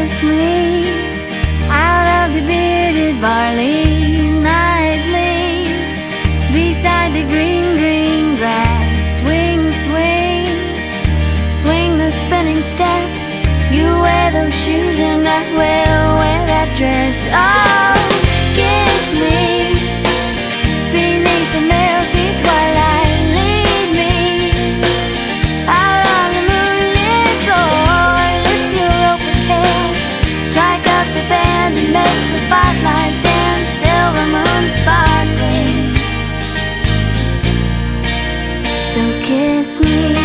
kiss me out of the bearded barley nightly, beside the green, green grass. Swing, swing, swing the spinning step. You wear those shoes and I will wear that dress. Oh, kiss me beneath the milky twilight. Lead me out on the moonlit floor. Lift your open head, strike up the band and make the fireflies dance. Silver moon sparkling, so kiss me.